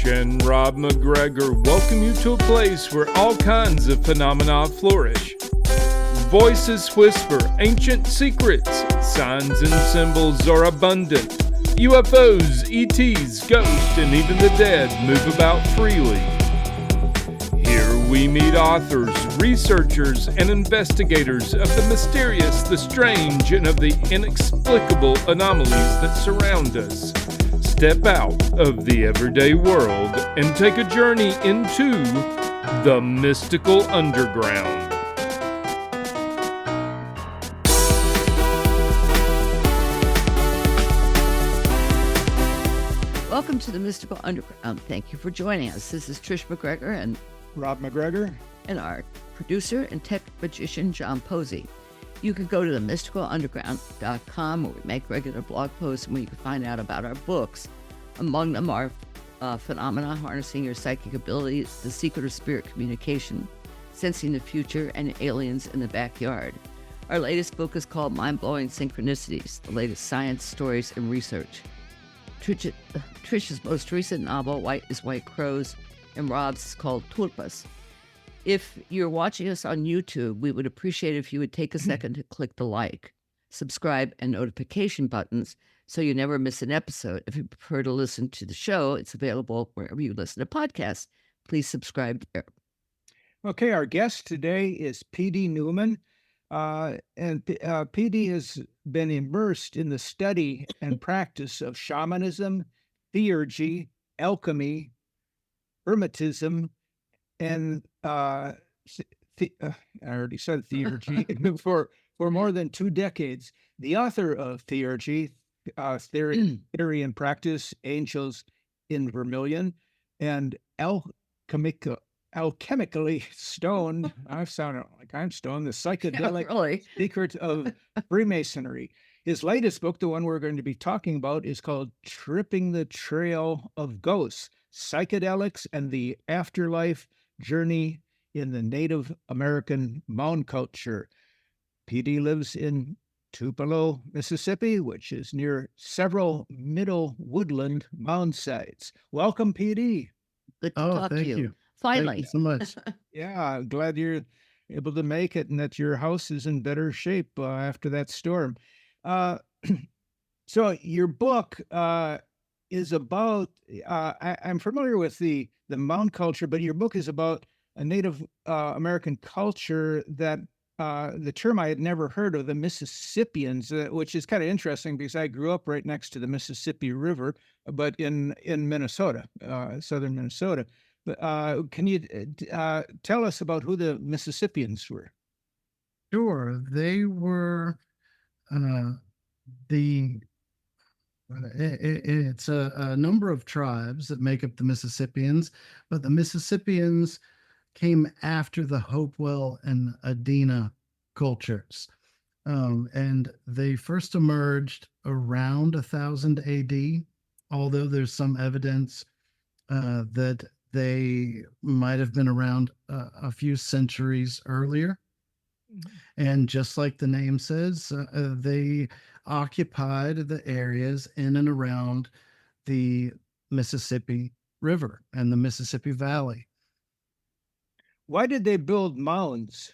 Trish and Rob McGregor welcome you to a place where all kinds of phenomena flourish. Voices whisper ancient secrets, signs and symbols are abundant. UFOs, ETs, ghosts, and even the dead move about freely. Here we meet authors, researchers, and investigators of the mysterious, the strange, and of the inexplicable anomalies that surround us. Step out of the everyday world and take a journey into the mystical underground. Welcome to the Mystical Underground. Thank you for joining us. This is Trish McGregor and Rob McGregor and our producer and tech magician, John Posey. You can go to themysticalunderground.com where we make regular blog posts and where you can find out about our books. Among them are Phenomena, Harnessing Your Psychic Abilities, The Secret of Spirit Communication, Sensing the Future, and Aliens in the Backyard. Our latest book is called Mind-Blowing Synchronicities, the latest science, stories, and research. Trish's most recent novel, White is White Crows, and Rob's is called Tulpas. If you're watching us on YouTube, we would appreciate if you would take a second to click the like, subscribe, and notification buttons so you never miss an episode. If you prefer to listen to the show, it's available wherever you listen to podcasts. Please subscribe there. Okay, our guest today is P.D. Newman. P.D. has been immersed in the study and practice of shamanism, theurgy, alchemy, hermetism, and I already said theurgy for more than 2 decades. The author of Theurgy, Theory and Practice, Angels in Vermilion, and Alchemically Stoned. I sound like I'm stoned. The Psychedelic Secret of Freemasonry. His latest book, the one we're going to be talking about, is called Tripping the Trail of Ghosts, Psychedelics and the Afterlife Journey in the Native American Mound Culture. P.D. lives in Tupelo, Mississippi, which is near several Middle Woodland mound sites. Welcome, P.D. Good to talk to you. Finally. Thank you so much. Yeah, glad you're able to make it and that your house is in better shape after that storm. So your book is about, I'm familiar with the mound culture, but your book is about a Native American culture that the term I had never heard of, the Mississippians, which is kind of interesting because I grew up right next to the Mississippi River, but in Minnesota, southern Minnesota. But can you tell us about who the Mississippians were? Sure. They were it's a number of tribes that make up the Mississippians, but the Mississippians came after the Hopewell and Adena cultures. And they first emerged around 1000 AD, although there's some evidence that they might have been around a few centuries earlier. And just like the name says, they occupied the areas in and around the Mississippi River and the Mississippi Valley. Why did they build mounds?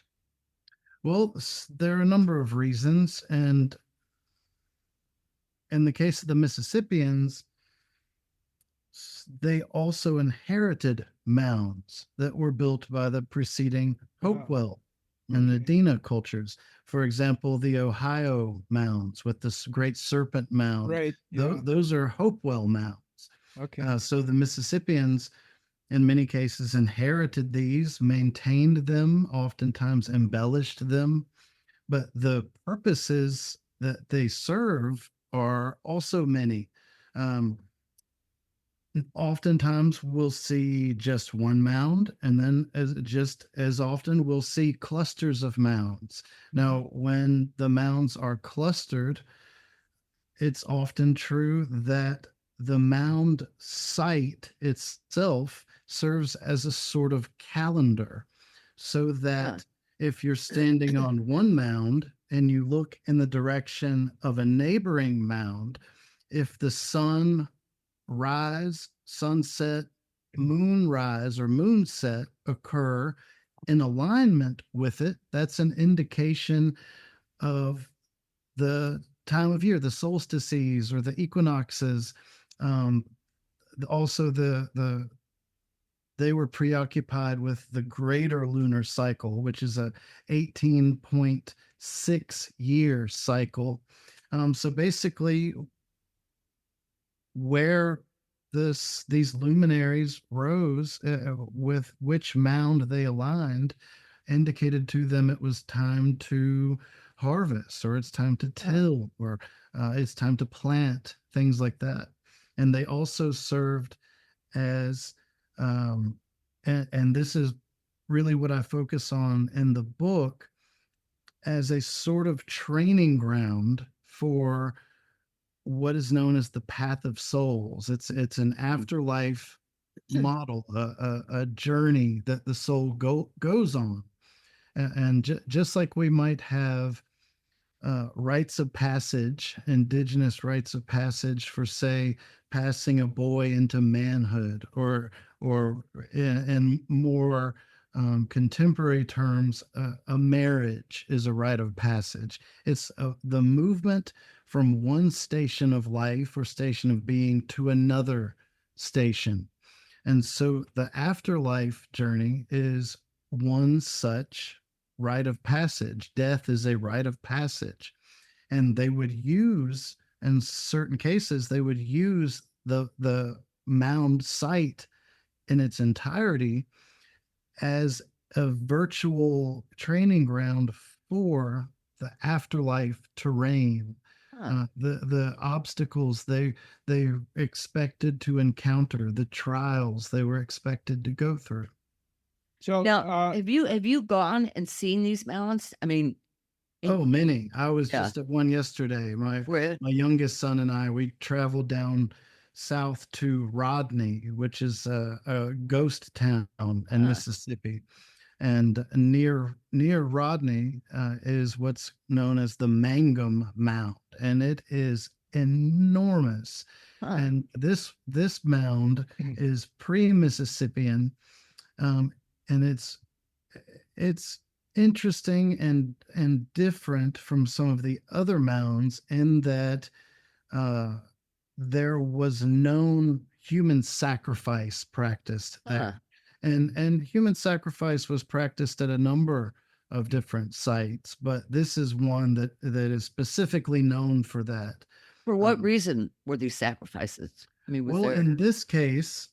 Well, there are a number of reasons. And in the case of the Mississippians, they also inherited mounds that were built by the preceding Hopewell and Adena cultures. For example, the Ohio mounds with this great serpent mound. Right. Those are Hopewell mounds. Okay. So the Mississippians, in many cases, inherited these, maintained them, oftentimes embellished them. But the purposes that they serve are also many. Oftentimes we'll see just one mound, and then just as often we'll see clusters of mounds. Now, when the mounds are clustered, it's often true that the mound site itself serves as a sort of calendar, so that if you're standing on one mound and you look in the direction of a neighboring mound, if the sunset, moonrise or moonset occur in alignment with it, that's an indication of the time of year, the solstices or the equinoxes. Um, Also, they were preoccupied with the greater lunar cycle, which is a 18.6 year cycle. So basically, where these luminaries rose, with which mound they aligned, indicated to them it was time to harvest, or it's time to till, or it's time to plant, things like that. And they also served as, and this is really what I focus on in the book, as a sort of training ground for what is known as the path of souls. It's an afterlife model, a journey that the soul goes on. And just like we might have rites of passage, indigenous rites of passage for, say, passing a boy into manhood, or in more contemporary terms, a marriage is a rite of passage. It's the movement from one station of life or station of being to another station. And so the afterlife journey is one such rite of passage. Death is a rite of passage. And they would use, in certain cases, they would use the mound site in its entirety as a virtual training ground for the afterlife terrain. The obstacles they expected to encounter, the trials they were expected to go through. So now, have you gone and seen these mounds? I mean, many. I was just at one yesterday. My youngest son and I, we traveled down south to Rodney, which is a ghost town in Mississippi. And near Rodney is what's known as the Mangum Mound, and it is enormous. And this mound is pre-Mississippian, and it's interesting and different from some of the other mounds in that there was known human sacrifice practiced there. And human sacrifice was practiced at a number of different sites, but this is one that is specifically known for that. For what reason were these sacrifices? I mean, in this case,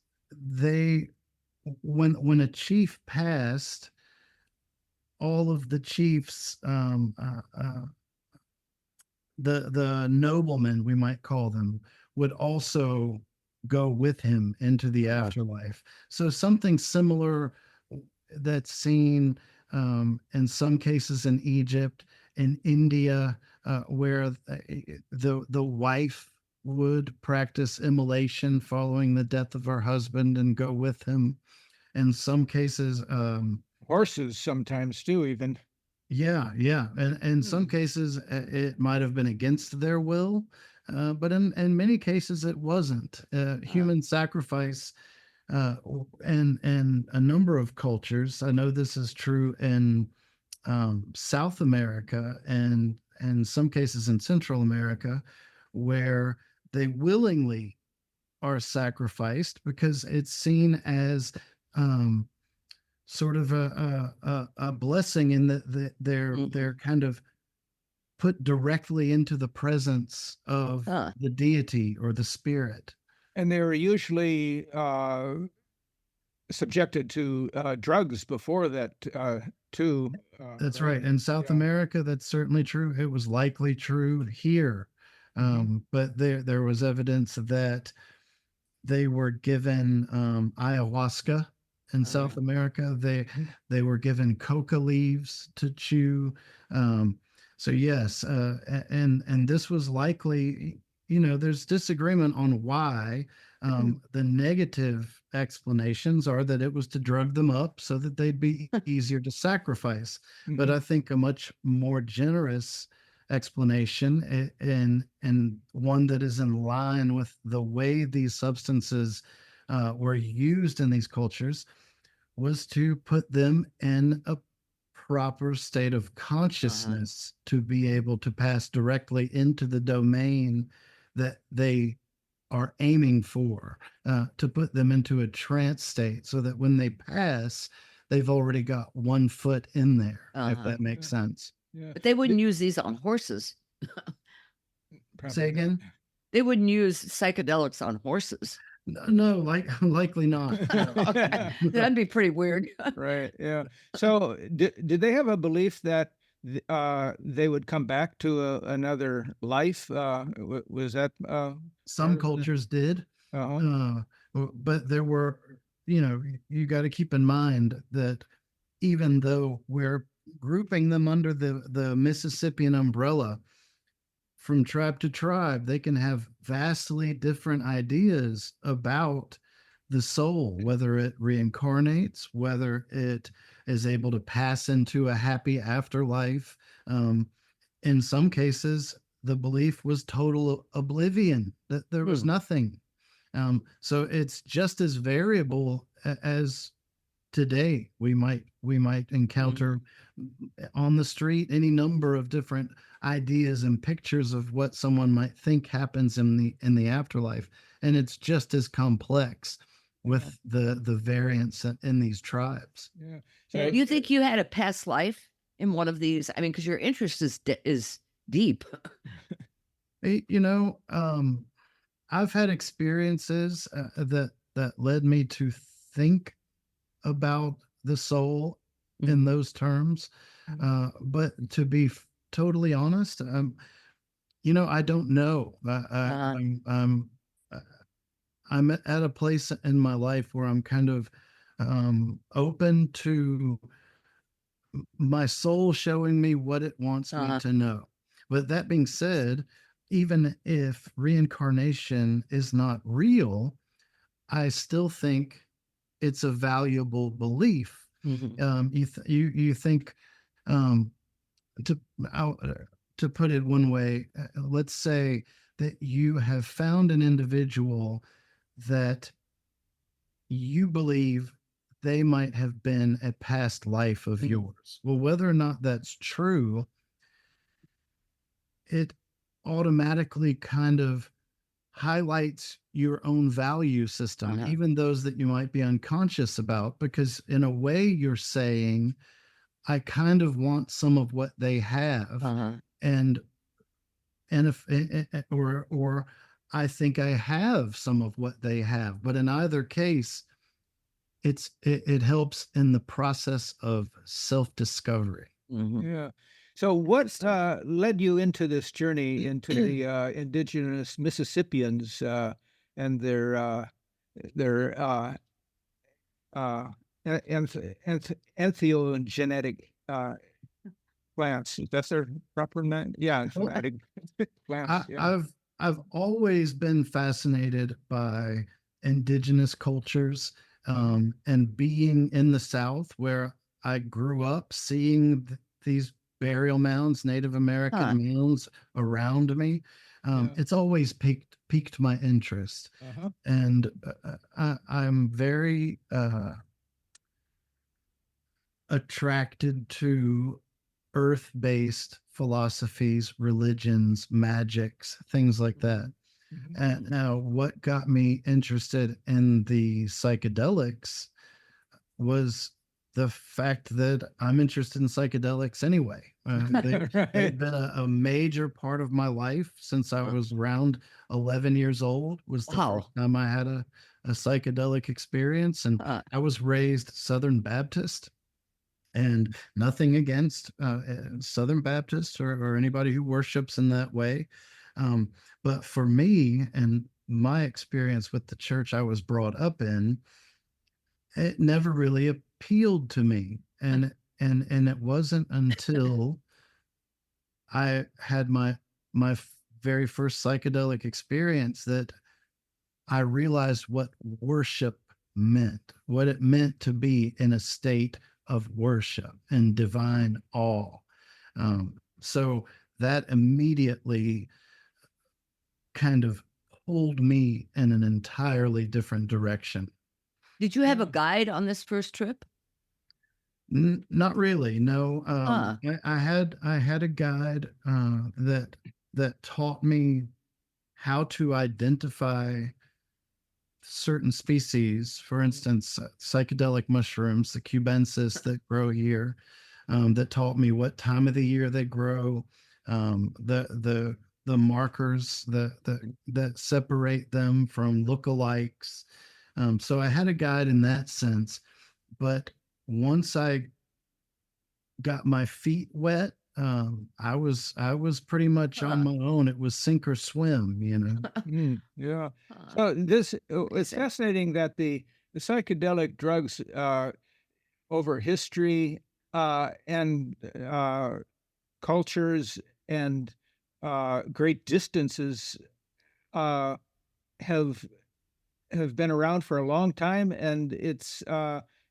when a chief passed, all of the chiefs, the noblemen, we might call them, would also go with him into the afterlife. So something similar that's seen in some cases in Egypt, in India, where the wife would practice immolation following the death of her husband and go with him. In some cases, horses sometimes too, even. Yeah. And in some cases, it might have been against their will. But in many cases, it wasn't. Human sacrifice, and a number of cultures. I know this is true in South America and some cases in Central America, where they willingly are sacrificed because it's seen as sort of a blessing in that they're kind of put directly into the presence of the deity or the spirit. And they're usually subjected to drugs before that, too. That's right. In South America, that's certainly true. It was likely true here. But there was evidence that they were given ayahuasca in South America. They were given coca leaves to chew. So yes, and this was likely, there's disagreement on why. The negative explanations are that it was to drug them up so that they'd be easier to sacrifice. But I think a much more generous explanation, and one that is in line with the way these substances were used in these cultures was to put them in a proper state of consciousness to be able to pass directly into the domain that they are aiming for, to put them into a trance state so that when they pass, they've already got 1 foot in there, if that makes sense. Yeah. But they wouldn't use these on horses. Say again? They wouldn't use psychedelics on horses. No, likely not. Okay. That'd be pretty weird. Right. Yeah. So did they have a belief that they would come back to another life? Was that Some cultures did, but there were, you got to keep in mind that even though we're grouping them under the Mississippian umbrella, from tribe to tribe, they can have vastly different ideas about the soul, whether it reincarnates, whether it is able to pass into a happy afterlife. In some cases, the belief was total oblivion, that there was nothing. So it's just as variable as today we might encounter on the street any number of different ideas and pictures of what someone might think happens in the afterlife, and it's just as complex with the variants in these tribes. Yeah. So you think you had a past life in one of these? I mean, because your interest is deep. I've had experiences that led me to think about the soul in those terms. But to be totally honest, I don't know. I'm at a place in my life where I'm kind of open to my soul showing me what it wants me to know. But that being said, even if reincarnation is not real, I still think it's a valuable belief. You think, to put it one way, let's say that you have found an individual that you believe they might have been a past life of yours. Well, whether or not that's true, it automatically kind of highlights your own value system, even those that you might be unconscious about, because in a way you're saying, I kind of want some of what they have, and if or I think I have some of what they have. But in either case, it helps in the process of self-discovery. Yeah. So what led you into this journey into the indigenous Mississippians and their entheogenetic plants? That's their proper name? Yeah, genetic plants. I've always been fascinated by indigenous cultures, and being in the South where I grew up, seeing these burial mounds, Native American mounds around me. It's always piqued my interest. And I'm very attracted to earth-based philosophies, religions, magics, things like that. And now what got me interested in the psychedelics was the fact that I'm interested in psychedelics anyway. They've been a major part of my life since I was around 11 years old. Was the first time I had a psychedelic experience, and I was raised Southern Baptist, and nothing against Southern Baptists or anybody who worships in that way. But for me and my experience with the church I was brought up in, it never really appealed to me. And it wasn't until I had my very first psychedelic experience that I realized what worship meant, what it meant to be in a state of worship and divine awe. So that immediately kind of pulled me in an entirely different direction. Did you have a guide on this first trip? Not really. No. I had a guide that taught me how to identify certain species. For instance, psychedelic mushrooms, the cubensis that grow here, that taught me what time of the year they grow, the markers that separate them from lookalikes. So I had a guide in that sense, but once I got my feet wet, I was pretty much on my own. It was sink or swim, you know. Yeah. So it's fascinating that the psychedelic drugs over history and cultures and great distances have been around for a long time, and it's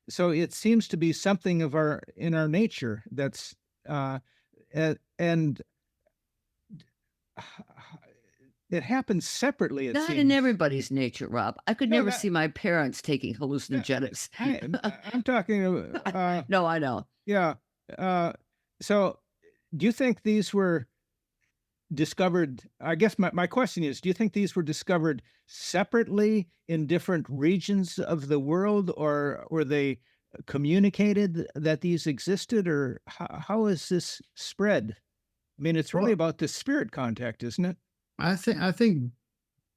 so it seems to be something of our nature that's and it happens separately. Not in everybody's nature, Rob. I could never see my parents taking hallucinogenics. I'm talking. No, I know. Yeah. So, do you think these were discovered? I guess my question is, do you think these were discovered separately in different regions of the world, or were they communicated that these existed, or how is this spread? I mean, it's really about the spirit contact, isn't it? I think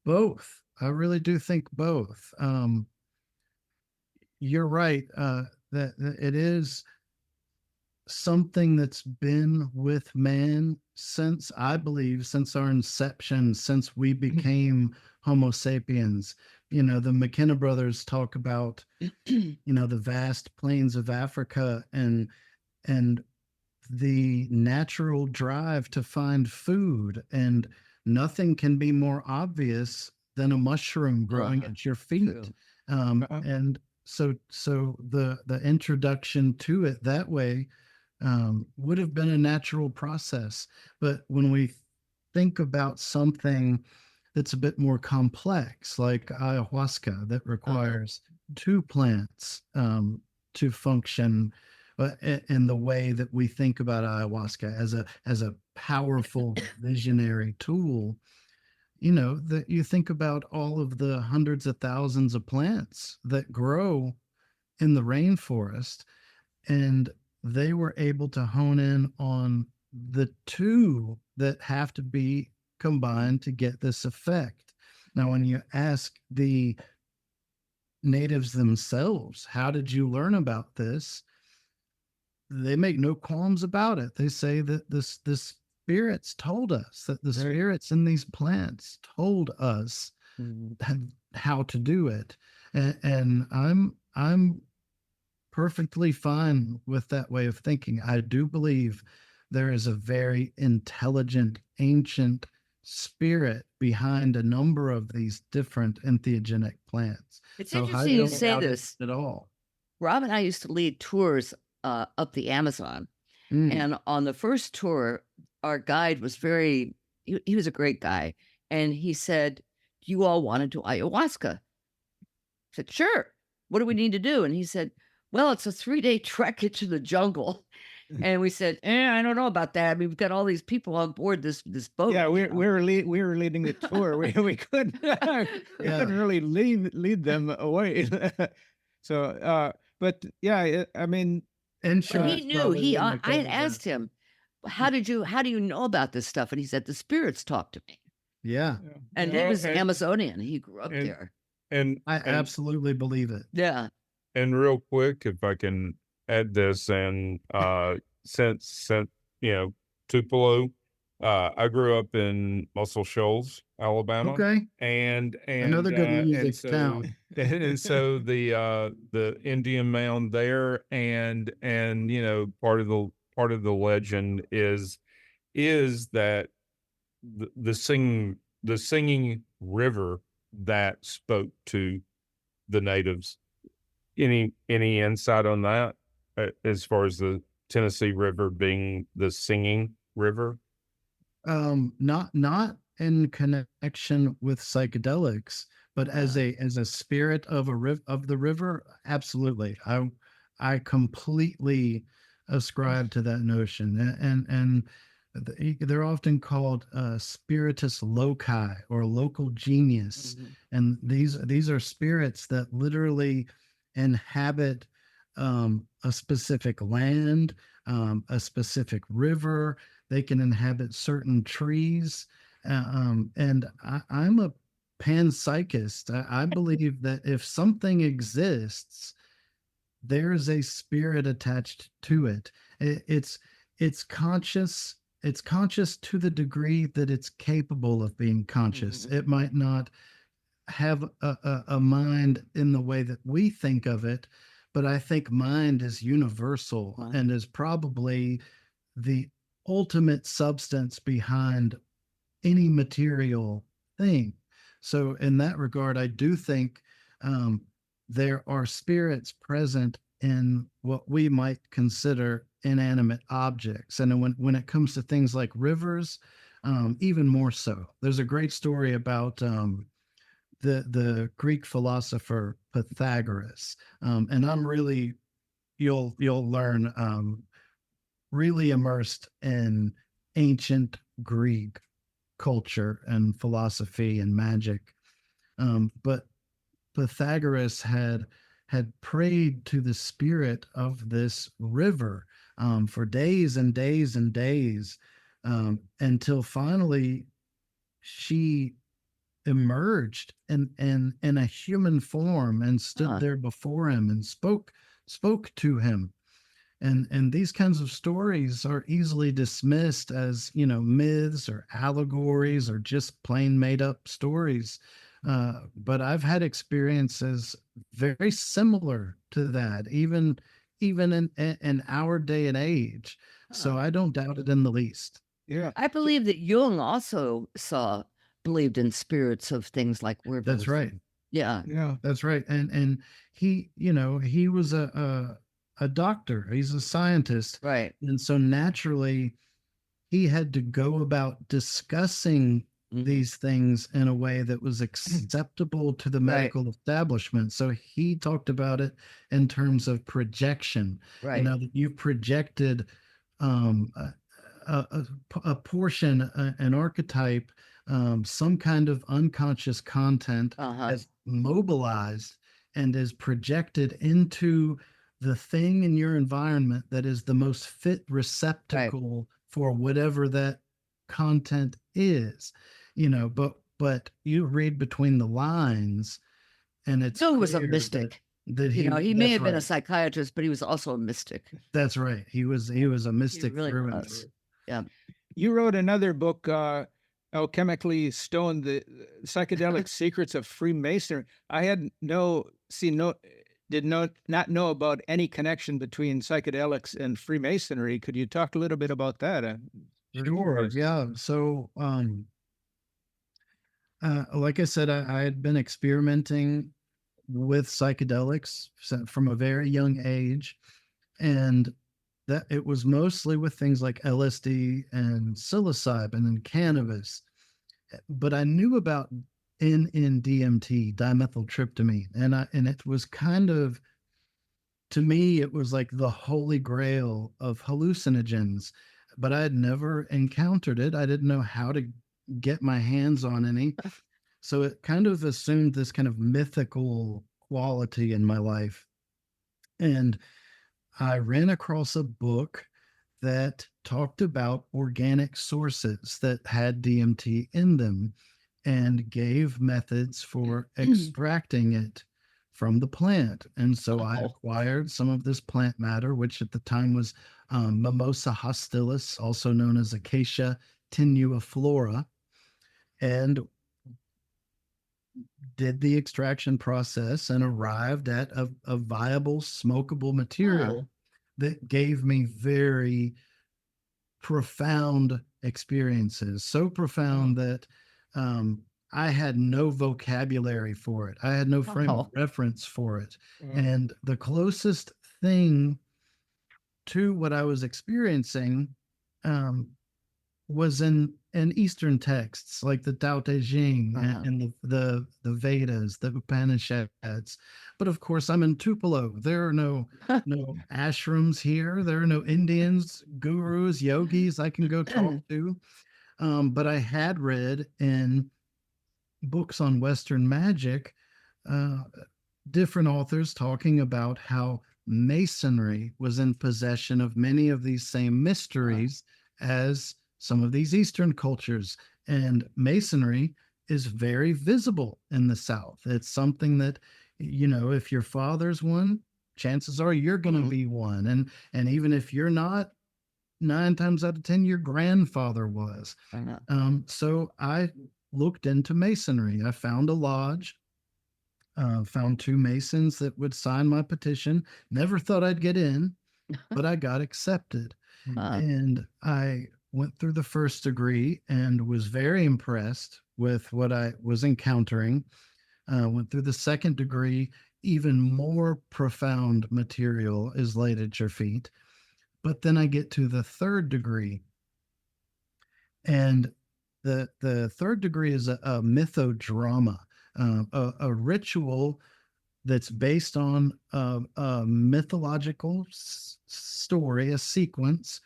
both. I really do think both. You're right, that it is something that's been with man since, I believe, since our inception, since we became Homo sapiens. You know, the McKenna brothers talk about, you know, the vast plains of Africa and the natural drive to find food, and nothing can be more obvious than a mushroom growing at your feet. And so the introduction to it that way would have been a natural process. But when we think about something that's a bit more complex, like ayahuasca, that requires two plants to function in the way that we think about ayahuasca as a powerful visionary tool, you know, that you think about all of the hundreds of thousands of plants that grow in the rainforest, and they were able to hone in on the two that have to be combined to get this effect. Now, when you ask the natives themselves, how did you learn about this? They make no qualms about it. They say that the spirits told us, that the spirits in these plants told us how to do it. And I'm perfectly fine with that way of thinking. I do believe there is a very intelligent, ancient spirit behind a number of these different entheogenic plants. It's interesting you say this at all. Rob and I used to lead tours up the Amazon. And on the first tour, our guide was he was a great guy. And he said, "Do you all want to do ayahuasca?" I said, "Sure. What do we need to do?" And he said, "Well, it's a 3-day trek into the jungle." And we said, "I don't know about that. I mean, we've got all these people on board this boat." Yeah, we were leading the tour. We couldn't really lead them away. So, but yeah, I mean, he knew. I had asked him, how do you know about this stuff? And he said, the spirits talk to me. Yeah. And he was Amazonian. He grew up there. And I absolutely believe it. Yeah. And real quick, if I can add this, and since you know, Tupelo, I grew up in Muscle Shoals, Alabama. Okay. And another good music town. And so the Indian mound there, and you know, part of the legend is that the singing river that spoke to the natives. Any insight on that, as far as the Tennessee River being the singing river? Not in connection with psychedelics, but as a spirit of the river, absolutely. I completely ascribe to that notion, and they're often called spiritus loci or local genius, and these are spirits that literally inhabit a specific land, a specific river. They can inhabit certain trees, and I'm a panpsychist. I believe that if something exists, there's a spirit attached to it. It's conscious. It's conscious to the degree that it's capable of being conscious. It might not have a mind in the way that we think of it, but I think mind is universal and is probably the ultimate substance behind any material thing. So in that regard, I do think there are spirits present in what we might consider inanimate objects. And when it comes to things like rivers, even more so. There's a great story about the Greek philosopher Pythagoras. And I'm really, you'll learn, really immersed in ancient Greek culture and philosophy and magic. But Pythagoras had prayed to the spirit of this river for days and days and days, until finally she emerged in a human form and stood there before him and spoke to him. And these kinds of stories are easily dismissed as, myths or allegories or just plain made up stories. But I've had experiences very similar to that, even in our day and age. So I don't doubt it in the least. Yeah. I believe that Jung also believed in spirits of things like rivers. That's right. Yeah. Yeah. That's right. And he, he was a doctor. He's a scientist. Right. And so naturally he had to go about discussing these things in a way that was acceptable to the medical establishment. So he talked about it in terms of projection. Right. That you projected a portion, an archetype, some kind of unconscious content as mobilized and is projected into the thing in your environment that is the most fit receptacle for whatever that content is. But you read between the lines, and it's Jung was a mystic. That he may have been a psychiatrist, but he was also a mystic. That's right. He was a mystic. He really was. Yeah. You wrote another book, Alchemically Stoned, the Psychedelic Secrets of Freemasonry. I had not know about any connection between psychedelics and Freemasonry. Could you talk a little bit about that? Sure. Yeah. So, like I said, I had been experimenting with psychedelics from a very young age, and that it was mostly with things like LSD and psilocybin and cannabis. But I knew about NN-DMT, dimethyltryptamine, and it was kind of, to me, it was like the holy grail of hallucinogens. But I had never encountered it. I didn't know how to get my hands on any. So it kind of assumed this kind of mythical quality in my life. And I ran across a book that talked about organic sources that had DMT in them and gave methods for extracting it from the plant. And so I acquired some of this plant matter, which at the time was Mimosa hostilis, also known as Acacia tenuiflora, and did the extraction process and arrived at a viable smokable material that gave me very profound experiences, so profound that I had no vocabulary for it. I had no frame of reference for it. And the closest thing to what I was experiencing was in Eastern texts like the Tao Te Ching and the Vedas, the Upanishads. But of course, I'm in Tupelo. There are no ashrams here. There are no Indians, gurus, yogis I can go talk to. But I had read in books on Western magic, different authors talking about how Masonry was in possession of many of these same mysteries as some of these Eastern cultures. And Masonry is very visible in the South. It's something that, if your father's one, chances are you're going to be one. And even if you're not, 9 times out of 10, your grandfather was. So I looked into Masonry. I found a lodge, found 2 Masons that would sign my petition. Never thought I'd get in, but I got accepted. And I went through the first degree and was very impressed with what I was encountering. Went through the second degree, even more profound material is laid at your feet. But then I get to the third degree. And the third degree is a mythodrama, a ritual that's based on a mythological story, a sequence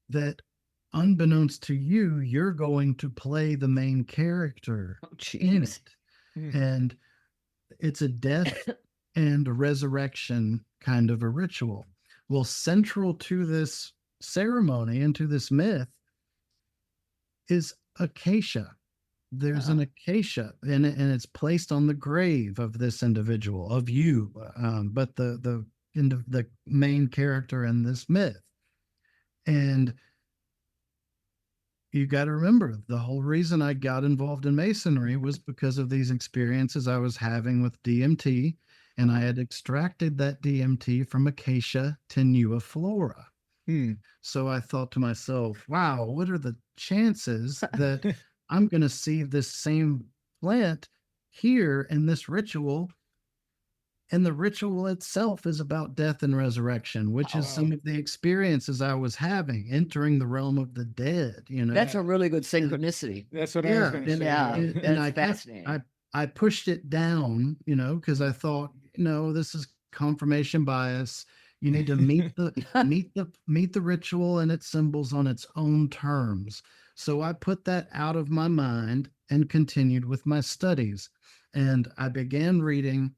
that, unbeknownst to you, you're going to play the main character in it. And it's a death and a resurrection kind of a ritual. Well, central to this ceremony and to this myth is acacia. There's an acacia, and it's placed on the grave of this individual, of you, but the main character in this myth. And you got to remember, the whole reason I got involved in Masonry was because of these experiences I was having with DMT, and I had extracted that DMT from Acacia tenuiflora. So I thought to myself, wow, what are the chances that I'm going to see this same plant here in this ritual? And the ritual itself is about death and resurrection, which is some of the experiences I was having, entering the realm of the dead. That's a really good synchronicity. That's what I was going to say. And I fascinating. I pushed it down, because I thought, this is confirmation bias. You need to meet the ritual and its symbols on its own terms. So I put that out of my mind and continued with my studies. And I began reading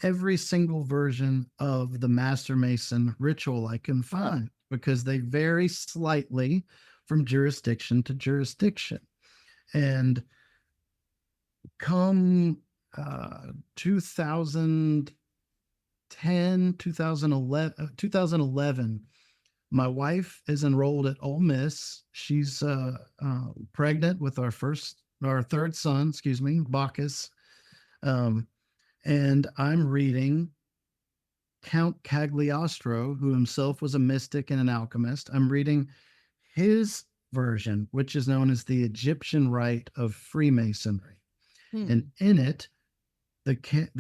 every single version of the Master Mason ritual I can find, because they vary slightly from jurisdiction to jurisdiction. And come 2011, my wife is enrolled at Ole Miss. She's pregnant with our third son, Bacchus. And I'm reading Count Cagliostro, who himself was a mystic and an alchemist. I'm reading his version, which is known as the Egyptian Rite of Freemasonry. And in it, the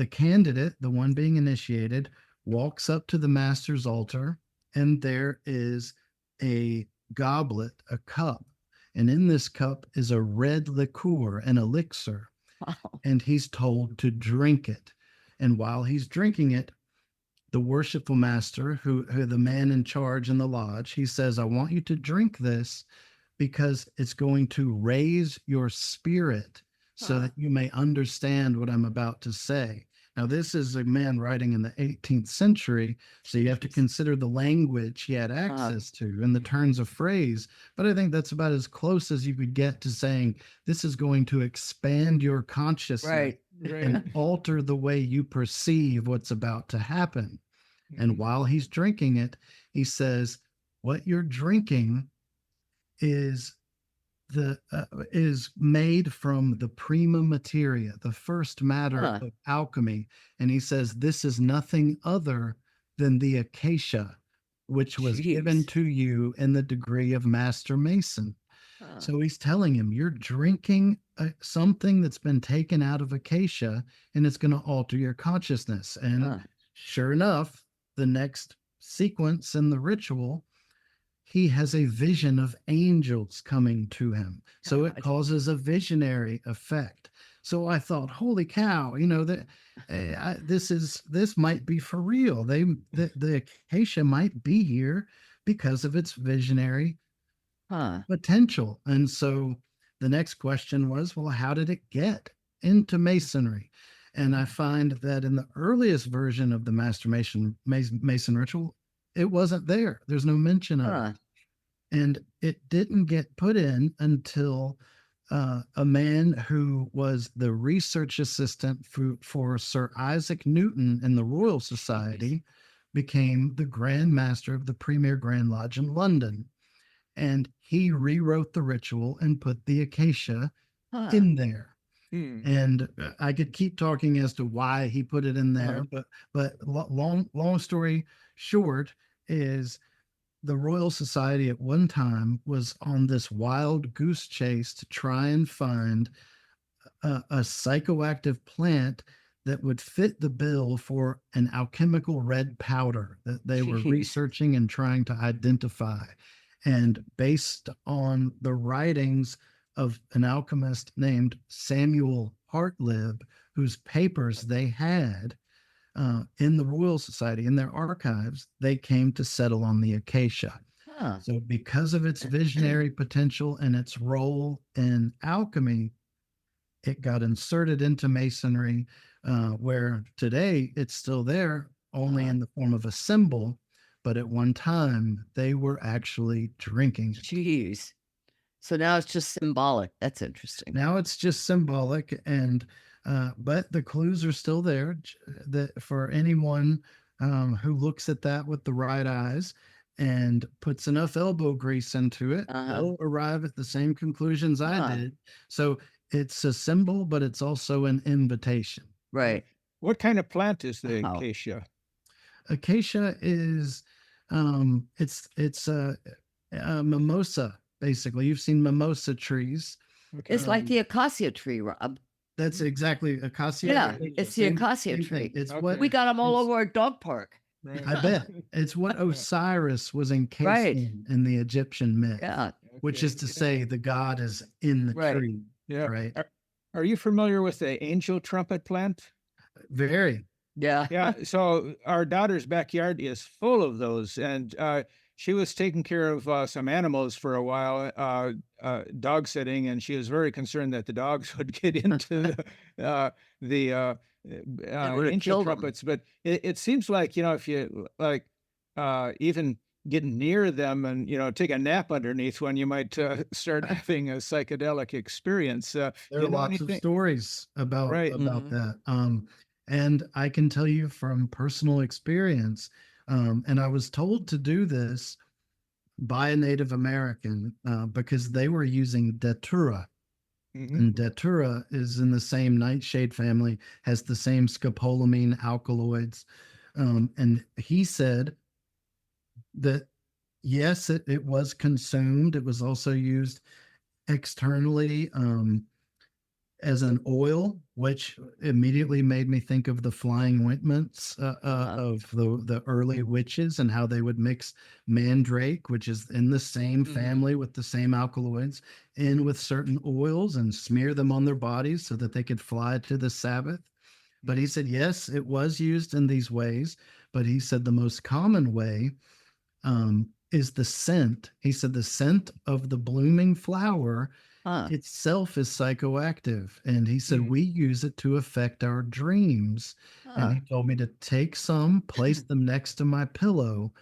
candidate, the one being initiated, walks up to the master's altar, and there is a goblet, a cup. And in this cup is a red liqueur, an elixir. Wow. And he's told to drink it. And while he's drinking it, the worshipful master, who the man in charge in the lodge, he says, I want you to drink this because it's going to raise your spirit so that you may understand what I'm about to say. Now, this is a man writing in the 18th century, so you have to consider the language he had access to and the turns of phrase. But I think that's about as close as you could get to saying this is going to expand your consciousness and alter the way you perceive what's about to happen. And while he's drinking it, he says, what you're drinking is made from the prima materia, the first matter of alchemy. And he says, this is nothing other than the acacia, which was given to you in the degree of Master Mason. So he's telling him, you're drinking something that's been taken out of acacia, and it's going to alter your consciousness. And sure enough, the next sequence in the ritual, he has a vision of angels coming to him. So it causes a visionary effect. So I thought, holy cow, that this might be for real. The acacia might be here because of its visionary potential. And so the next question was, well, how did it get into masonry? And I find that in the earliest version of the Master Mason ritual, it wasn't there. There's no mention of it. And it didn't get put in until a man who was the research assistant for Sir Isaac Newton in the Royal Society became the Grand Master of the Premier Grand Lodge in London. And he rewrote the ritual and put the acacia in there. And I could keep talking as to why he put it in there, but long story short is the Royal Society at one time was on this wild goose chase to try and find a psychoactive plant that would fit the bill for an alchemical red powder that they were researching and trying to identify. And based on the writings of an alchemist named Samuel Hartlib, whose papers they had in the Royal Society, in their archives, they came to settle on the acacia. So because of its visionary potential and its role in alchemy, it got inserted into masonry, where today it's still there, only in the form of a symbol. But at one time, they were actually drinking. Jeez. So now it's just symbolic. That's interesting. Now it's just symbolic, and but the clues are still there that for anyone who looks at that with the right eyes and puts enough elbow grease into it, they'll arrive at the same conclusions I did. So it's a symbol, but it's also an invitation. Right. What kind of plant is the acacia? Acacia is it's a mimosa. Basically, you've seen mimosa trees. It's like the acacia tree, Rob. That's exactly acacia. Yeah, it's the acacia tree. It's what we got them all over our dog park. Right. I bet it's what Osiris was encased in the Egyptian myth. Yeah, which is to say, the god is in the tree. Yeah. Right. Are you familiar with the angel trumpet plant? Very. Yeah. Yeah. So our daughter's backyard is full of those, and she was taking care of some animals for a while, dog sitting, and she was very concerned that the dogs would get into the ancient trumpets. But it seems like, if you even get near them and, take a nap underneath one, you might start having a psychedelic experience. There are lots of stories about that. And I can tell you from personal experience, and I was told to do this by a Native American because they were using datura. And datura is in the same nightshade family, has the same scopolamine alkaloids. And he said that, yes, it was consumed. It was also used externally as an oil, which immediately made me think of the flying ointments of the early witches and how they would mix mandrake, which is in the same family with the same alkaloids, in with certain oils and smear them on their bodies so that they could fly to the Sabbath. But he said, yes, it was used in these ways. But he said the most common way is the scent. He said the scent of the blooming flower itself is psychoactive. And he said, we use it to affect our dreams. And he told me to take some, place them next to my pillow,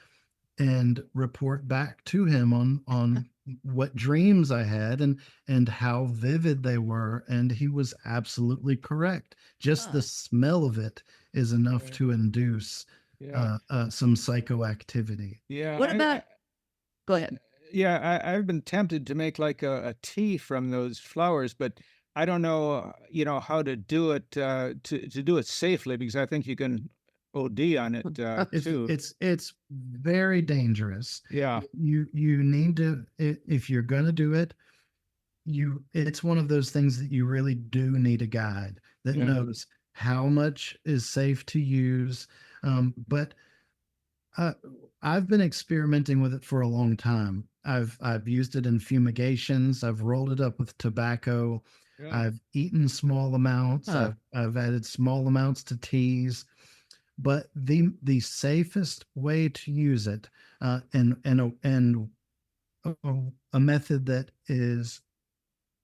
and report back to him on what dreams I had and how vivid they were. And he was absolutely correct. Just the smell of it is enough to induce some psychoactivity. Yeah. What about? Go ahead. Yeah, I've been tempted to make like a tea from those flowers, but I don't know, how to do it to do it safely, because I think you can OD on it too. It's very dangerous. Yeah. You need to, if you're going to do it, it's one of those things that you really do need a guide that knows how much is safe to use. But I've been experimenting with it for a long time. I've used it in fumigations. I've rolled it up with tobacco. Yeah. I've eaten small amounts. I've added small amounts to teas. But the safest way to use it, and a method that is,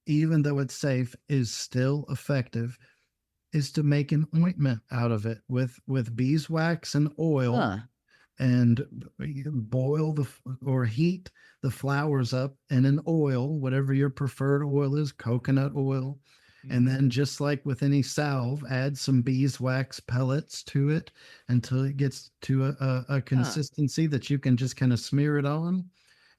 even though it's safe, is still effective, is to make an ointment out of it with beeswax and oil, and boil or heat the flowers up in an oil, whatever your preferred oil is, coconut oil. And then, just like with any salve, add some beeswax pellets to it until it gets to a consistency that you can just kind of smear it on,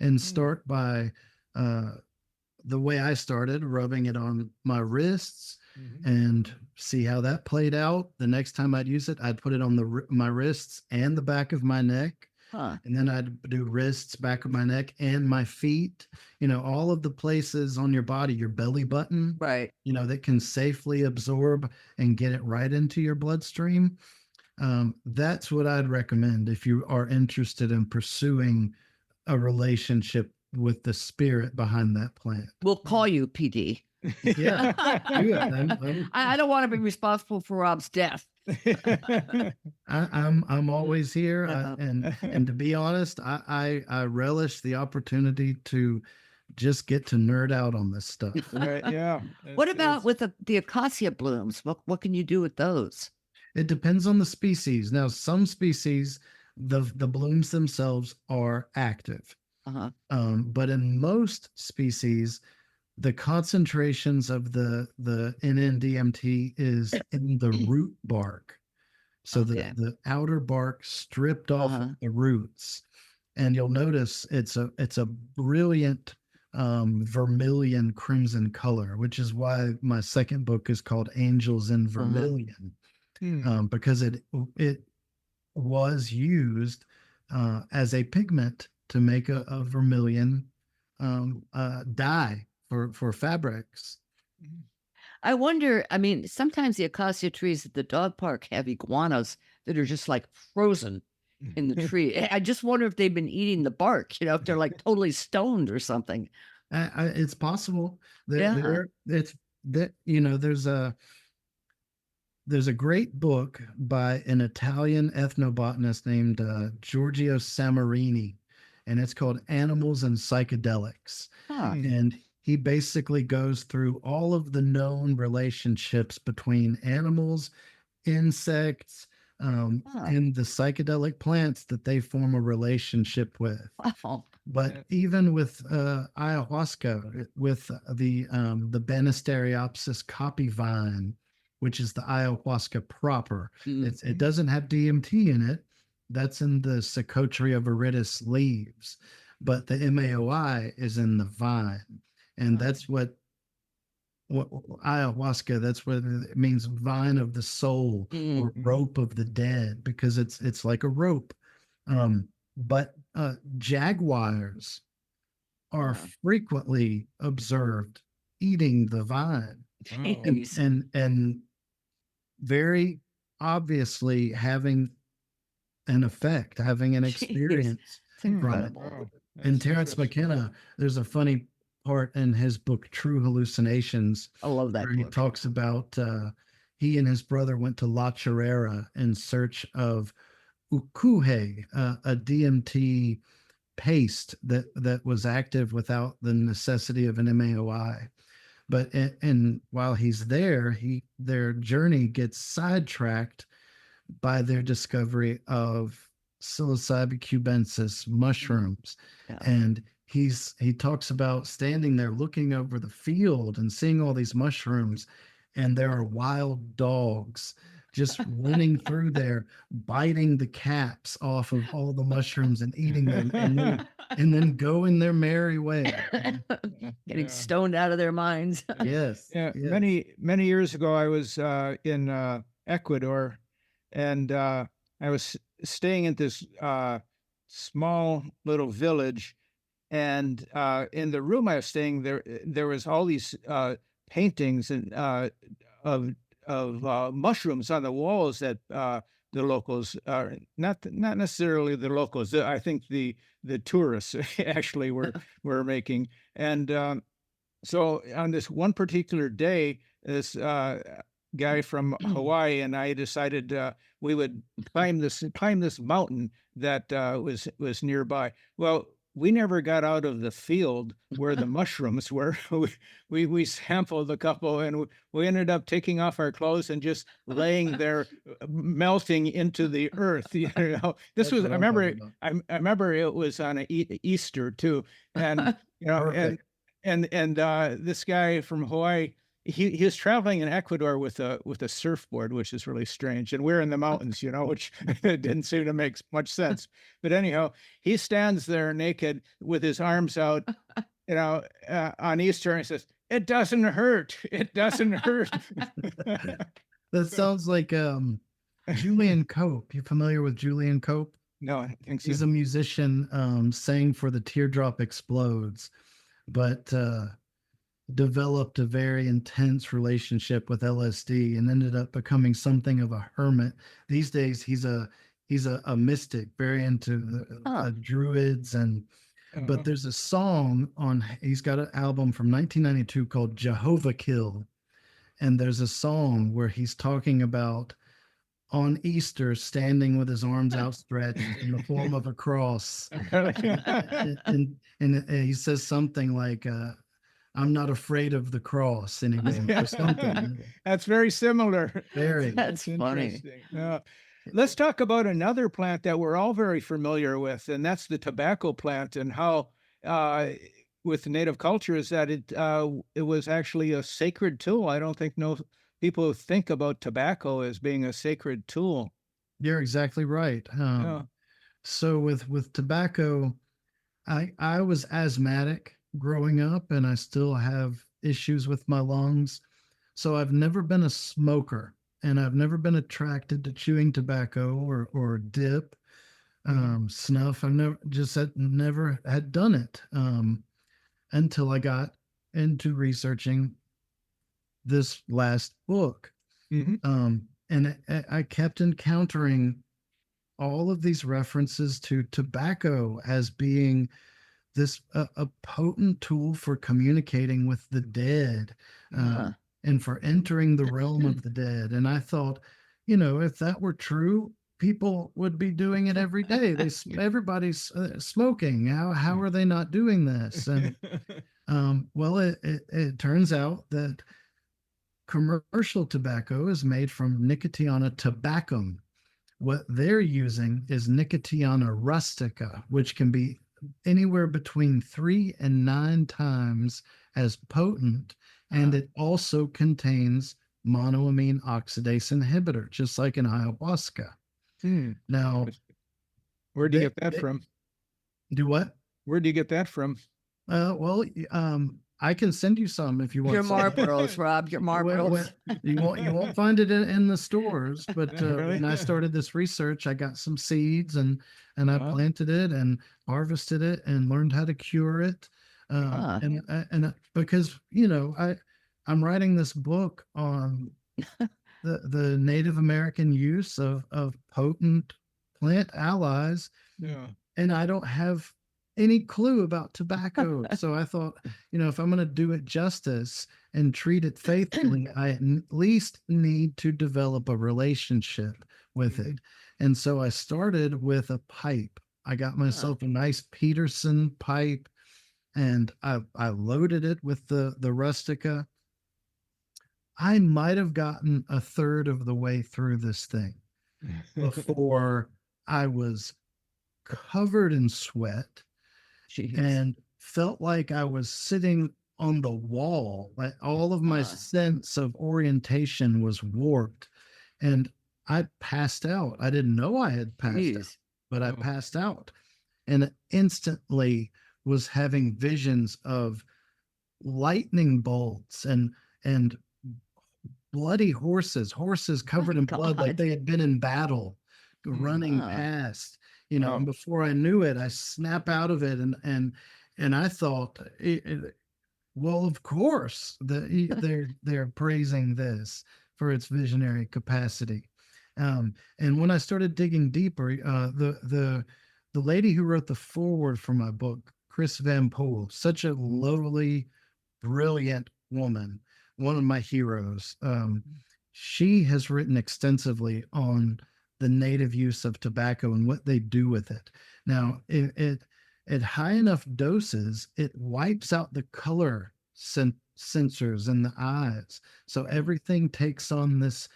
and start by the way I started, rubbing it on my wrists, and see how that played out. The next time I'd use it, I'd put it on my wrists and the back of my neck. And then I'd do wrists, back of my neck, and my feet, all of the places on your body, your belly button, right? That can safely absorb and get it right into your bloodstream. That's what I'd recommend if you are interested in pursuing a relationship with the spirit behind that plant. We'll call you PD. Yeah. I don't want to be responsible for Rob's death. I'm always here, and to be honest, I relish the opportunity to just get to nerd out on this stuff. Right, yeah. What about with the acacia blooms? What can you do with those? It depends on the species. Now, some species, the blooms themselves are active, but in most species, the concentrations of the NN-DMT is in the root bark. So the outer bark stripped off the roots. And you'll notice it's a brilliant vermilion crimson color, which is why my second book is called Angels in Vermilion, because it was used as a pigment to make a vermilion dye for fabrics. I wonder, sometimes the acacia trees at the dog park have iguanas that are just like frozen in the tree. I just wonder if they've been eating the bark, if they're like totally stoned or something. It's possible. There's a great book by an Italian ethnobotanist named Giorgio Samarini, and it's called Animals and Psychedelics. And he basically goes through all of the known relationships between animals, insects, and the psychedelic plants that they form a relationship with. Wow. But even with ayahuasca, with the Banisteriopsis copy vine, which is the ayahuasca proper, it doesn't have DMT in it. That's in the Psychotria viridis leaves, but the MAOI is in the vine. And that's what ayahuasca, that's what it means, vine of the soul, or rope of the dead, because it's like a rope. But jaguars are frequently observed eating the vine, and very obviously having an effect, having an experience from it. And Terence McKenna, there's a funny part in his book True Hallucinations. I love that where he talks about he and his brother went to La Chorrera in search of ukuhe, a DMT paste that was active without the necessity of an MAOI. But and while he's there, their journey gets sidetracked by their discovery of psilocybe cubensis mushrooms. And he talks about standing there looking over the field and seeing all these mushrooms, and there are wild dogs just running through there, biting the caps off of all the mushrooms and eating them, and then going their merry way. Getting stoned out of their minds. Yes. Yeah. Many years ago, I was in Ecuador, and I was staying at this small little village, and in the room I was staying, there was all these paintings and of mushrooms on the walls that the locals are not necessarily the locals. I think the tourists actually were making. And so on this one particular day, this guy from Hawaii and I decided we would climb this mountain that was nearby. Well, we never got out of the field where the mushrooms were. We sampled a couple, and we ended up taking off our clothes and just laying there, melting into the earth. You know, this was, I remember it was on Easter too, and you know, and this guy from Hawaii, he was traveling in Ecuador with a surfboard, which is really strange. And we're in the mountains, you know, which didn't seem to make much sense. But anyhow, he stands there naked with his arms out, you know, on Easter, and he says, "It doesn't hurt. It doesn't hurt." That sounds like Julian Cope. You familiar with Julian Cope? No, I think so. He's a musician, sang for the Teardrop Explodes, but developed a very intense relationship with LSD and ended up becoming something of a hermit. These days, he's a mystic, very into the druids. And but there's a song he's got an album from 1992 called Jehovah Kill, and there's a song where he's talking about on Easter standing with his arms outstretched in the form of a cross, and he says something like, "I'm not afraid of the cross," or something. That's very similar. Very. That's funny. Let's talk about another plant that we're all very familiar with, and that's the tobacco plant, and how with native cultures that it was actually a sacred tool. I don't think people think about tobacco as being a sacred tool. You're exactly right. So with tobacco, I was asthmatic growing up, and I still have issues with my lungs. So I've never been a smoker, and I've never been attracted to chewing tobacco or dip, snuff. I've never had done it until I got into researching this last book. And I kept encountering all of these references to tobacco as being this a potent tool for communicating with the dead, and for entering the realm of the dead. And I thought, if that were true, people would be doing it every day. Everybody's smoking. How are they not doing this? And well, it turns out that commercial tobacco is made from Nicotiana tabacum. What they're using is Nicotiana rustica, which can be anywhere between 3 and 9 times as potent, and it also contains monoamine oxidase inhibitor, just like in ayahuasca. Now, where do you get that from? Do what? Where do you get that from? I can send you some if you want. Your Marlboros, Rob. Your Marlboros. You won't find it in the stores. But when I started this research, I got some seeds and I planted it and harvested it and learned how to cure it. And because I'm writing this book on the Native American use of potent plant allies, and I don't have any clue about tobacco. So I thought, if I'm going to do it justice and treat it faithfully, I at least need to develop a relationship with it. And so I started with a pipe. I got myself a nice Peterson pipe, and I loaded it with the rustica. I might have gotten a third of the way through this thing before I was covered in sweat. Jeez. And felt like I was sitting on the wall. Like all of my sense of orientation was warped, and I passed out. I didn't know I had passed out, but I passed out, and instantly was having visions of lightning bolts and bloody horses covered in blood, like they had been in battle, running past. And before I knew it, I snap out of it, and I thought, well, of course, they're praising this for its visionary capacity, And when I started digging deeper, the lady who wrote the foreword for my book, Chris Van Poel, such a lovely, brilliant woman, one of my heroes. She has written extensively on the native use of tobacco and what they do with it. Now, at high enough doses, it wipes out the color sensors in the eyes. So everything takes on this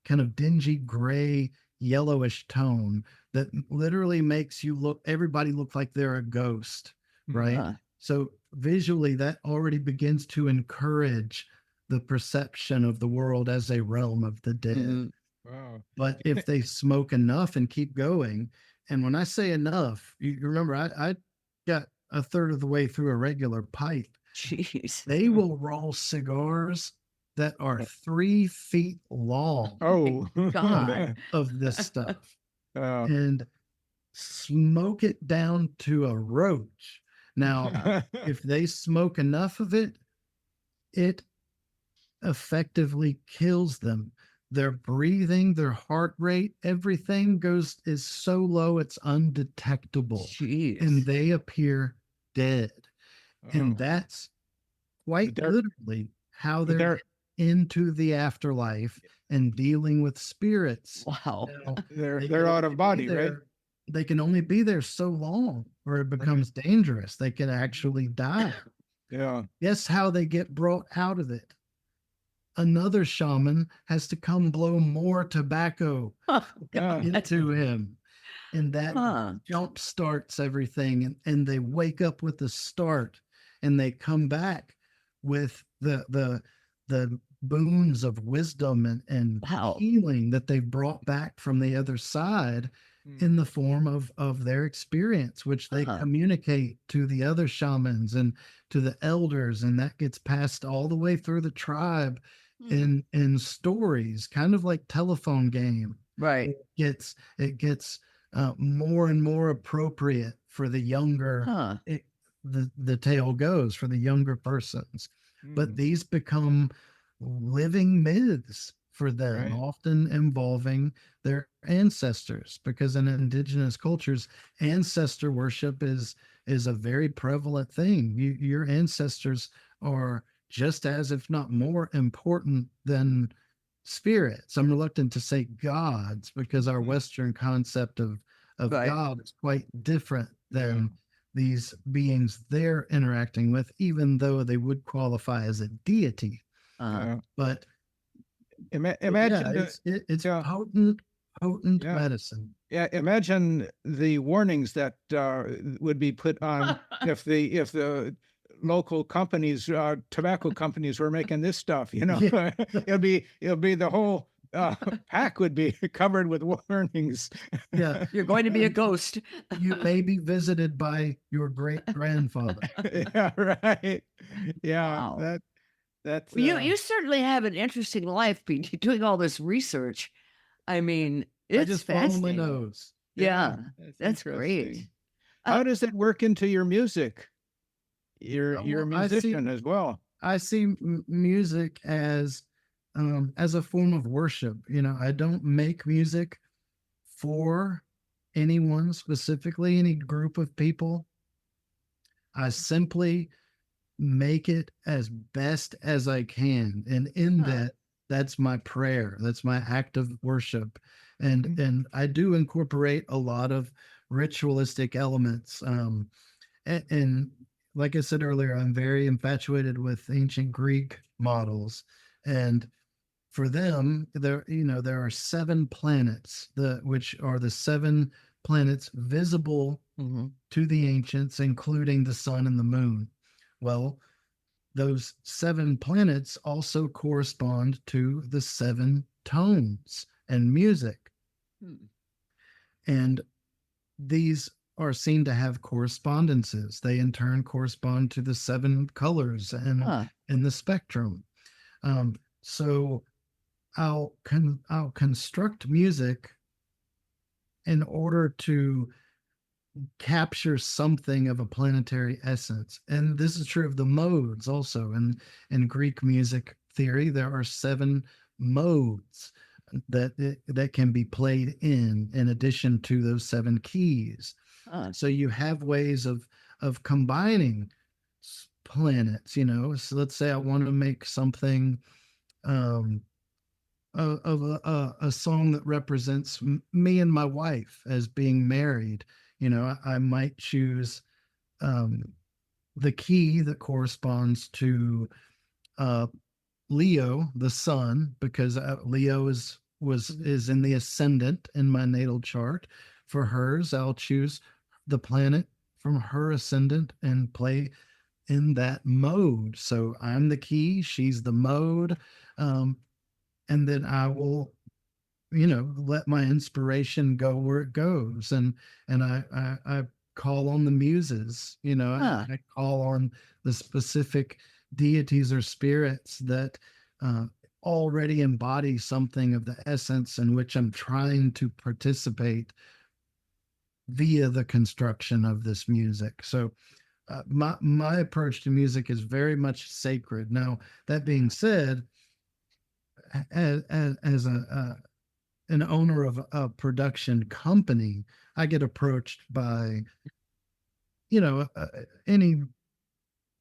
kind of dingy gray, yellowish tone that literally makes everybody look like they're a ghost, right? So visually, that already begins to encourage the perception of the world as a realm of the dead. Wow. But if they smoke enough and keep going, and when I say enough, you remember I got a third of the way through a regular pipe. Jeez. They will roll cigars that are 3 feet long. Oh, God. Of this stuff. And smoke it down to a roach. Now, if they smoke enough of it, it effectively kills them. Their breathing, their heart rate, everything is so low it's undetectable. Jeez. And they appear dead. And that's quite literally how they're into the afterlife and dealing with spirits. Wow. Now, they're out of body, right? They can only be there so long or it becomes dangerous. They can actually die. Yeah. Guess how they get brought out of it? Another shaman has to come blow more tobacco into him. And that jump starts everything. And they wake up with the start and they come back with the boons of wisdom and healing that they've brought back from the other side in the form of their experience, which they communicate to the other shamans and to the elders. And that gets passed all the way through the tribe in stories, kind of like telephone game. Right. It gets more and more appropriate for the younger, the tale goes for the younger persons. But these become living myths for them, often involving their ancestors, because in indigenous cultures, ancestor worship is a very prevalent thing. Your ancestors are just as, if not more important than spirits. I'm reluctant to say gods because our Western concept of God is quite different than these beings they're interacting with, even though they would qualify as a deity. But imagine it's potent medicine. Yeah, imagine the warnings that would be put on if the local companies, tobacco companies, were making this stuff. You know, it'll be the whole pack would be covered with warnings. Yeah, you're going to be a ghost. You may be visited by your great grandfather. Yeah, right. Yeah, wow. that's you certainly have an interesting life, Pete. Doing all this research. I mean, it's I just follow my fascinating. nose. Yeah, that's great. How does it work into your music? You're a musician as well. I see music as a form of worship. You know, I don't make music for anyone specifically, any group of people. I simply make it as best as I can. And in that's my prayer. That's my act of worship. And I do incorporate a lot of ritualistic elements. And like I said earlier, I'm very infatuated with ancient Greek models. And for them, there are 7 planets, which are the 7 planets visible to the ancients, including the sun and the moon. Well, those 7 planets also correspond to the 7 tones and music. And these are seen to have correspondences. They in turn correspond to the 7 colors and in the spectrum. So I'll construct music in order to capture something of a planetary essence. And this is true of the modes also. In Greek music theory, there are 7 modes. that can be played in addition to those 7 keys. So you have ways of combining planets, so let's say I want to make something of a song that represents me and my wife as being married. I might choose the key that corresponds to Leo, the sun, because Leo is in the ascendant in my natal chart. For hers, I'll choose the planet from her ascendant and play in that mode. So I'm the key, she's the mode, and then I will, let my inspiration go where it goes, and I call on the muses. I call on the specific deities or spirits that already embody something of the essence in which I'm trying to participate via the construction of this music. So my approach to music is very much sacred. Now, that being said, as an owner of a production company, I get approached by any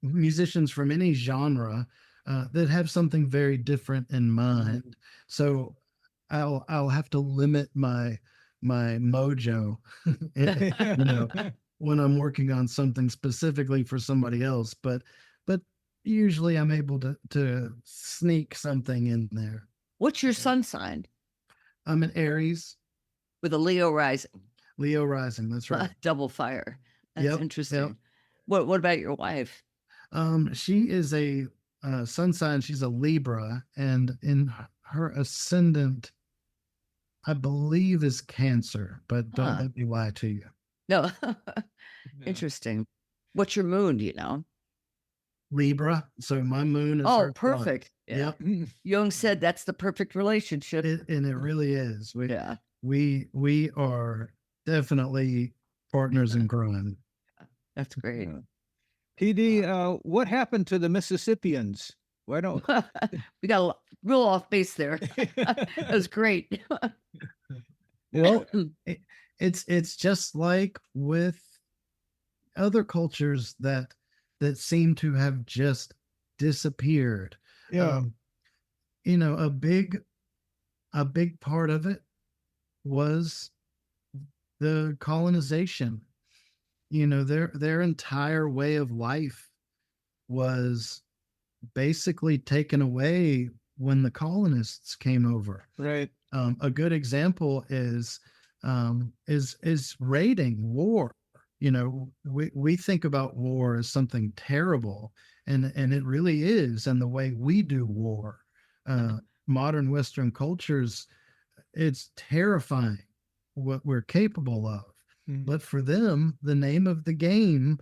musicians from any genre that have something very different in mind. So I'll have to limit my mojo, when I'm working on something specifically for somebody else. But usually I'm able to sneak something in there. What's your sun sign? I'm an Aries with a Leo rising. Leo rising, that's right. Double fire. That's interesting. Yep. What about your wife? She is a sun sign. She's a Libra, and in her ascendant, I believe, is Cancer, but don't let me lie to you. No. Interesting. What's your moon, do you know? Libra. So my moon is her perfect. Yeah. Yep. Jung said that's the perfect relationship. And it really is. We are definitely partners in crime. That's great. PD, what happened to the Mississippians? Why don't we got a real off base there? That was great. Well, it's just like with other cultures that seem to have just disappeared. Yeah. A big part of it was the colonization. Their entire way of life was basically taken away when the colonists came over. Right. A good example is raiding, war. We think about war as something terrible, and it really is. And the way we do war, modern Western cultures, it's terrifying what we're capable of. But for them, the name of the game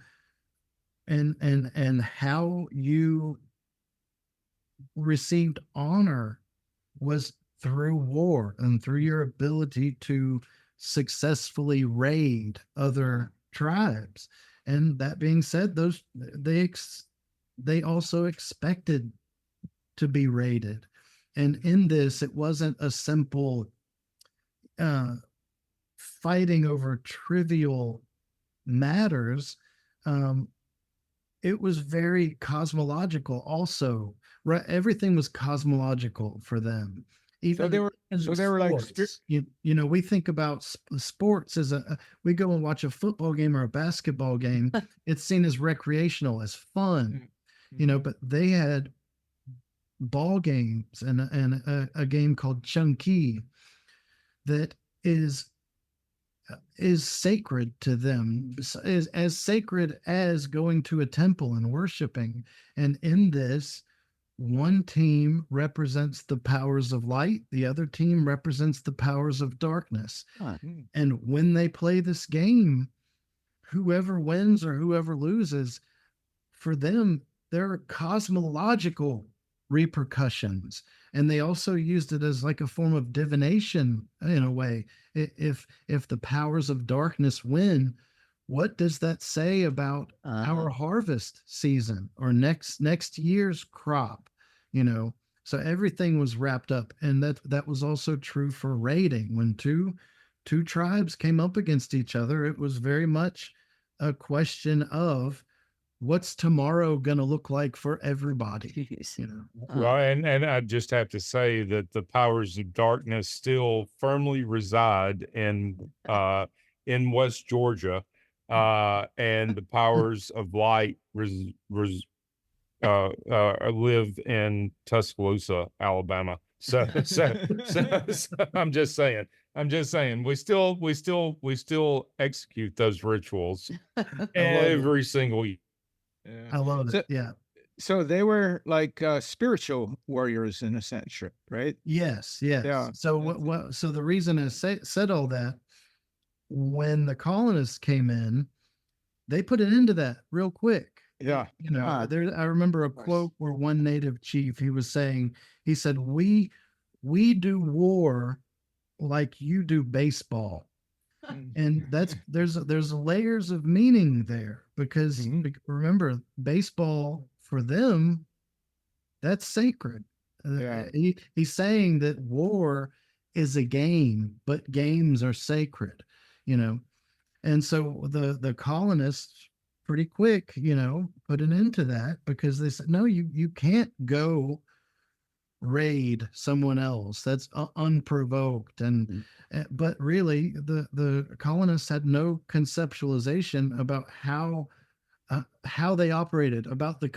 and how you received honor was through war and through your ability to successfully raid other tribes. And that being said, they also expected to be raided. And in this, it wasn't a simple fighting over trivial matters. It was very cosmological also. Right? Everything was cosmological for them. Even so they were sports. Like, we think about sports as we go and watch a football game or a basketball game. It's seen as recreational, as fun, but they had ball games and a game called Chunky that is sacred to them, is as sacred as going to a temple and worshiping. And in this, one team represents the powers of light, the other team represents the powers of darkness. And when they play this game, whoever wins or whoever loses, for them, there are cosmological repercussions. And they also used it as like a form of divination in a way. If the powers of darkness win, what does that say about our harvest season or next year's crop? So everything was wrapped up. And that was also true for raiding. When two tribes came up against each other, it was very much a question of what's tomorrow going to look like for everybody. Well, and I just have to say that the powers of darkness still firmly reside in West Georgia, and the powers of light live in Tuscaloosa, Alabama. So I'm just saying we still execute those rituals every single year. Yeah. I love it. Yeah. So they were like spiritual warriors in a sense, right? Yes. Yeah. So so the reason I said all that, when the colonists came in, they put an end to that real quick. Yeah. I remember a quote where one native chief, he said, we do war like you do baseball. And there's layers of meaning there, because remember, baseball for them, that's sacred. He's saying that war is a game, but games are sacred, and so the colonists pretty quick, put an end to that, because they said, no, you can't go raid someone else. That's unprovoked. And but really the colonists had no conceptualization about how they operated, about the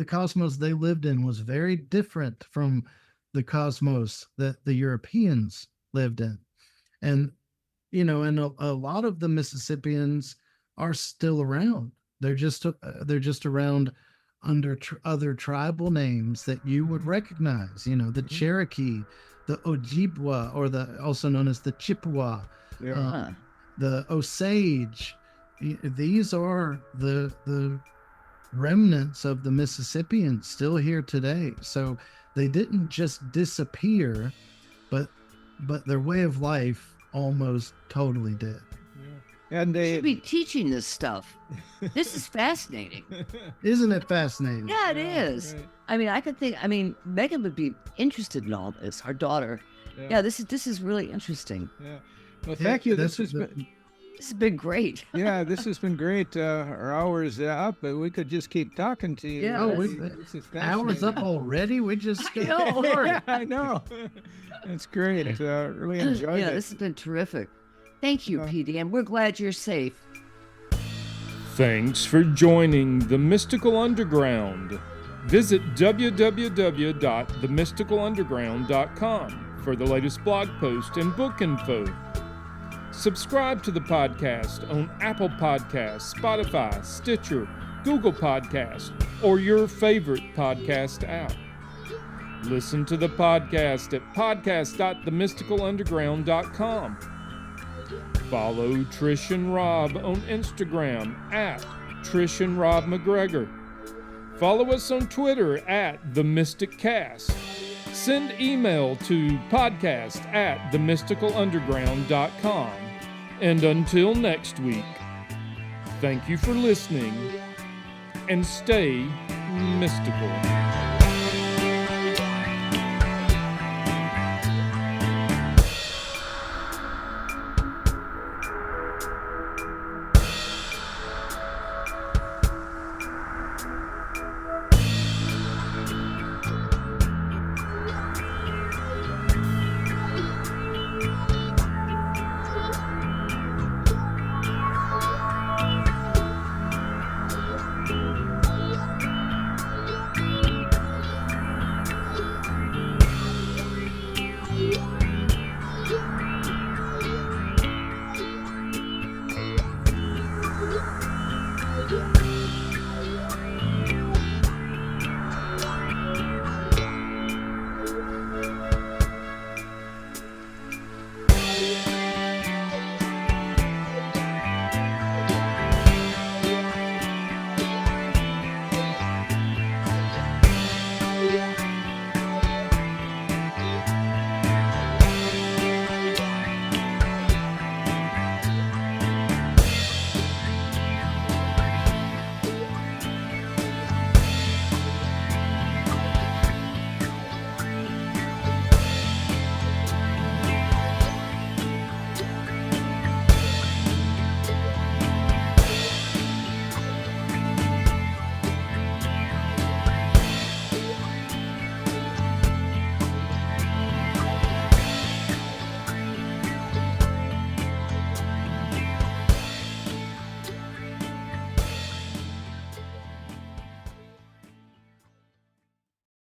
cosmos they lived in was very different from the cosmos that the Europeans lived in. And and a lot of the Mississippians are still around. They're just around under other tribal names that you would recognize, the Cherokee, the Ojibwa, or also known as the Chippewa, the Osage. These are the remnants of the Mississippians still here today. So they didn't just disappear, but their way of life almost totally did. And they should be teaching this stuff. This is fascinating. Isn't it fascinating? Yeah, it is. Right. Megan would be interested in all this, our daughter. Yeah, this is really interesting. Yeah. Well, thank you. This has been great. Yeah, this has been great. Our hour's up, but we could just keep talking to you. Yeah, this is hour's up already. We just I know. It's great. Really enjoyed it. Yeah, this has been terrific. Thank you, PD, and we're glad you're safe. Thanks for joining the Mystical Underground. Visit www.themysticalunderground.com for the latest blog post and book info. Subscribe to the podcast on Apple Podcasts, Spotify, Stitcher, Google Podcasts, or your favorite podcast app. Listen to the podcast at podcast.themysticalunderground.com. Follow Trish and Rob on Instagram at Trish and Rob McGregor. Follow us on Twitter at The Mystic Cast. Send email to podcast@themysticalunderground.com. And until next week, thank you for listening and stay mystical.